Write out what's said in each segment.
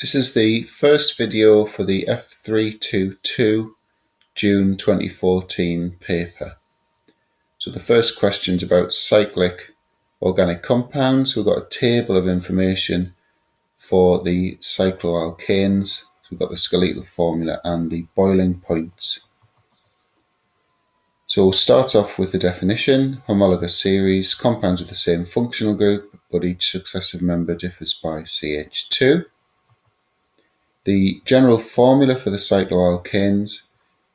This is the first video for the F322 June 2014 paper. So the first question is about cyclic organic compounds. We've got a table of information for the Cyclo Alkanes. We've got the skeletal formula and the boiling points. So we'll start off with the definition: homologous series, compounds with the same functional group, but each successive member differs by CH2. The general formula for the cycloalkanes,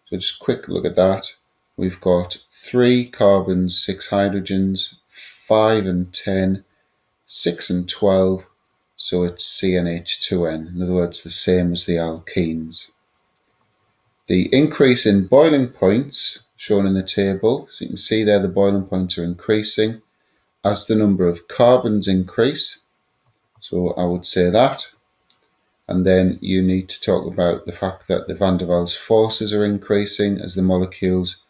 so just a quick look at that. We've got 3 carbons, 6 hydrogens, 5 and 10, 6 and 12, so it's CnH2n, in other words the same as the alkenes. The increase in boiling points shown in the table, so you can see there the boiling points are increasing as the number of carbons increase, so I would say that. And then you need to talk about the fact that the van der Waals forces are increasing as the molecules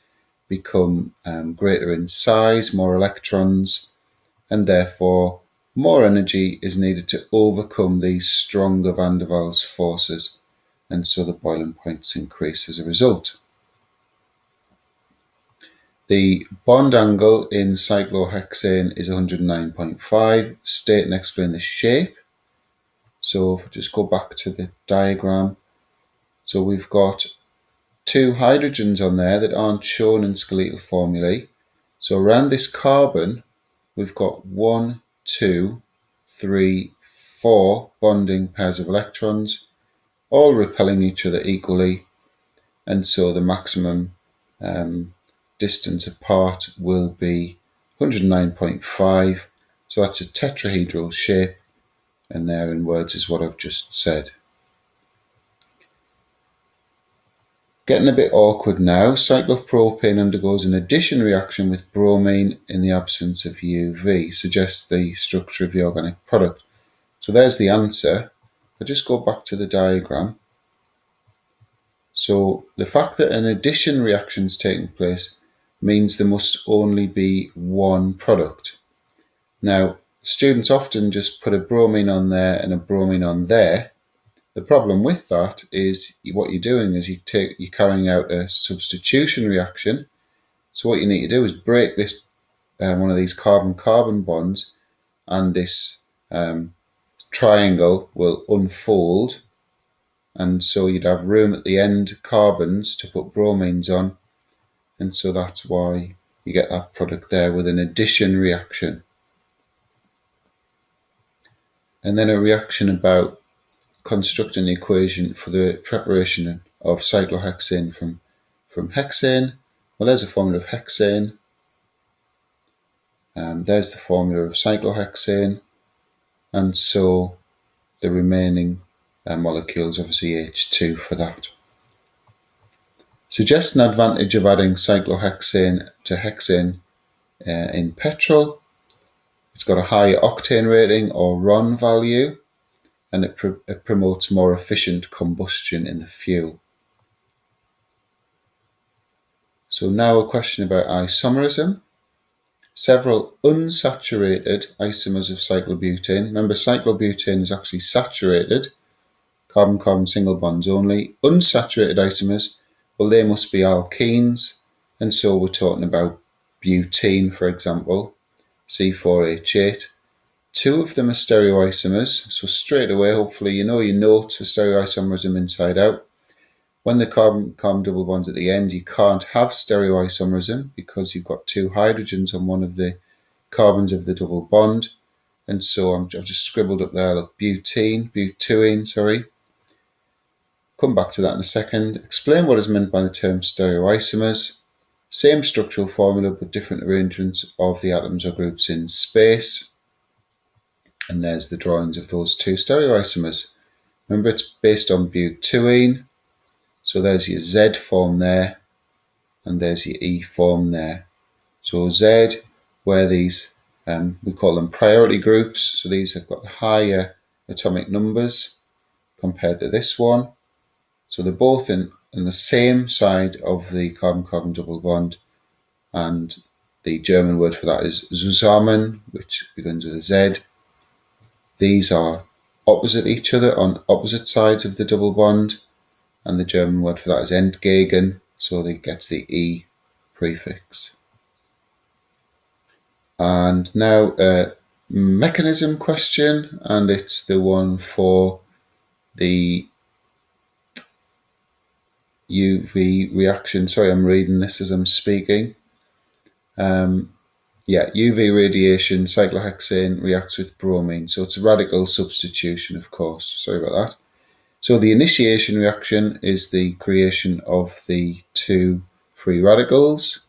become greater in size, more electrons, and therefore more energy is needed to overcome these stronger van der Waals forces, and so the boiling points increase as a result. The bond angle in cyclohexane is 109.5. State and explain the shape. So if we just go back to the diagram, so we've got 2 hydrogens on there that aren't shown in skeletal formulae. So around this carbon, we've got 1, 2, 3, 4 bonding pairs of electrons, all repelling each other equally, and so the maximum distance apart will be 109.5. So that's a tetrahedral shape. And there in words is what I've just said. Getting a bit awkward now. Cyclopropane undergoes an addition reaction with bromine in the absence of UV, suggests the structure of the organic product. So there's the answer. I'll just go back to the diagram. So the fact that an addition reaction is taking place means there must only be one product. Now, students often just put a bromine on there and a bromine on there. The problem with that is what you're doing is you're carrying out a substitution reaction. So what you need to do is break this one of these carbon-carbon bonds, and this triangle will unfold, and so you'd have room at the end carbons to put bromines on, and so that's why you get that product there with an addition reaction. And then a reaction about constructing the equation for the preparation of cyclohexane from hexane. Well, there's a formula of hexane. There's the formula of cyclohexane. And so the remaining molecules, obviously H2 for that. Suggest an advantage of adding cyclohexane to hexane in petrol. It's got a high octane rating or RON value, and it promotes more efficient combustion in the fuel. So now a question about isomerism. Several unsaturated isomers of cyclobutane. Remember, cyclobutane is actually saturated, carbon-carbon single bonds only. Unsaturated isomers, well, they must be alkenes, and so we're talking about butene, for example, C4H8. 2 of them are stereoisomers, so straight away, hopefully, you know your notes for stereoisomerism inside out. When the carbon-carbon double bonds at the end, you can't have stereoisomerism because you've got 2 hydrogens on one of the carbons of the double bond. And so I've just scribbled up there, look, butene, sorry. Come back to that in a second. Explain what is meant by the term stereoisomers. Same structural formula, but different arrangements of the atoms or groups in space. And there's the drawings of those 2 stereoisomers. Remember, it's based on butene. So there's your Z form there, and there's your E form there. So Z, where these, we call them priority groups. So these have got higher atomic numbers compared to this one. So they're both in the same side of the carbon-carbon double bond. And the German word for that is zusammen, which begins with a Z. These are opposite each other on opposite sides of the double bond, and the German word for that is entgegen, so it gets the E prefix. And now a mechanism question, and it's the one for the UV reaction. Sorry, I'm reading this as I'm speaking. UV radiation, cyclohexane reacts with bromine. So it's a radical substitution, of course. Sorry about that. So the initiation reaction is the creation of the two free radicals.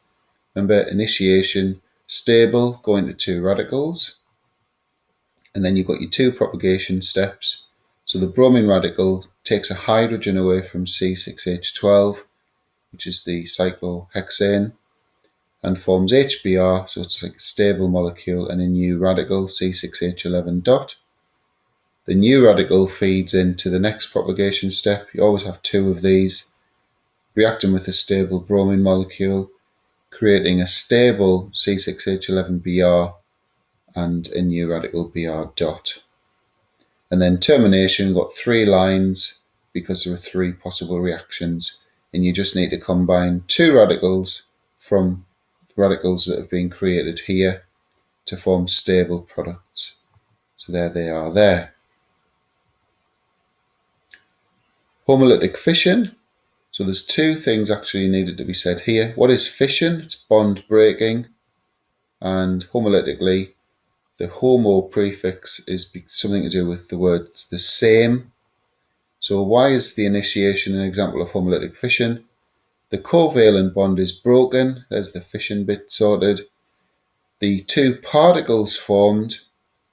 Remember, initiation, stable, going to two radicals. And then you've got your two propagation steps. So the bromine radical takes a hydrogen away from C6H12, which is the cyclohexane, and forms HBr, so it's like a stable molecule, and a new radical, C6H11 dot. The new radical feeds into the next propagation step. You always have two of these, reacting with a stable bromine molecule, creating a stable C6H11Br and a new radical Br dot. And then termination, we've got three lines because there are three possible reactions, and you just need to combine two radicals from radicals that have been created here to form stable products. So there they are there. Homolytic fission. So there's two things actually needed to be said here. What is fission? It's bond breaking, and homolytically, the homo prefix is something to do with the word the same. So why is the initiation an example of homolytic fission? The covalent bond is broken. There's the fission bit sorted. The two particles formed,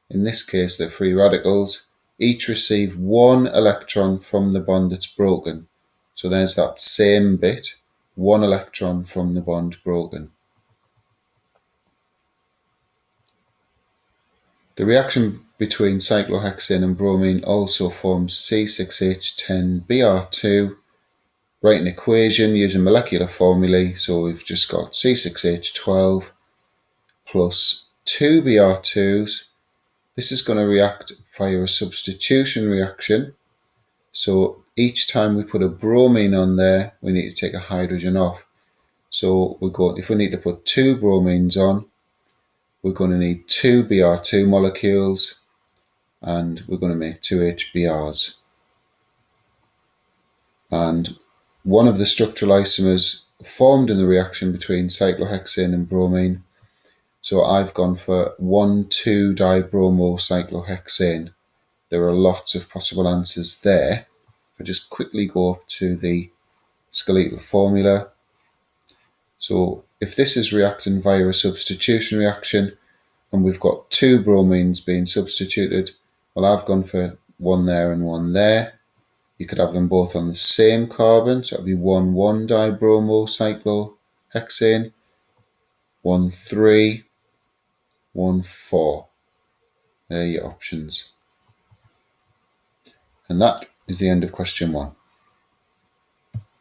in this case they're free radicals, each receive one electron from the bond that's broken. So there's that same bit, one electron from the bond broken. The reaction between cyclohexane and bromine also forms C6H10Br2. Write an equation using molecular formulae. So we've just got C6H12 plus 2 Br2s. This is going to react via a substitution reaction. So each time we put a bromine on there, we need to take a hydrogen off. So if we need to put two bromines on, we're going to need two Br2 molecules, and we're going to make two HBrs. And one of the structural isomers formed in the reaction between cyclohexane and bromine. So I've gone for 1,2-dibromocyclohexane. There are lots of possible answers there. If I just quickly go up to the skeletal formula. So if this is reacting via a substitution reaction, and we've got two bromines being substituted, well, I've gone for one there and one there. You could have them both on the same carbon, so it would be 1,1-dibromocyclohexane, 1,3, 1,4. There are your options. And that is the end of question 1.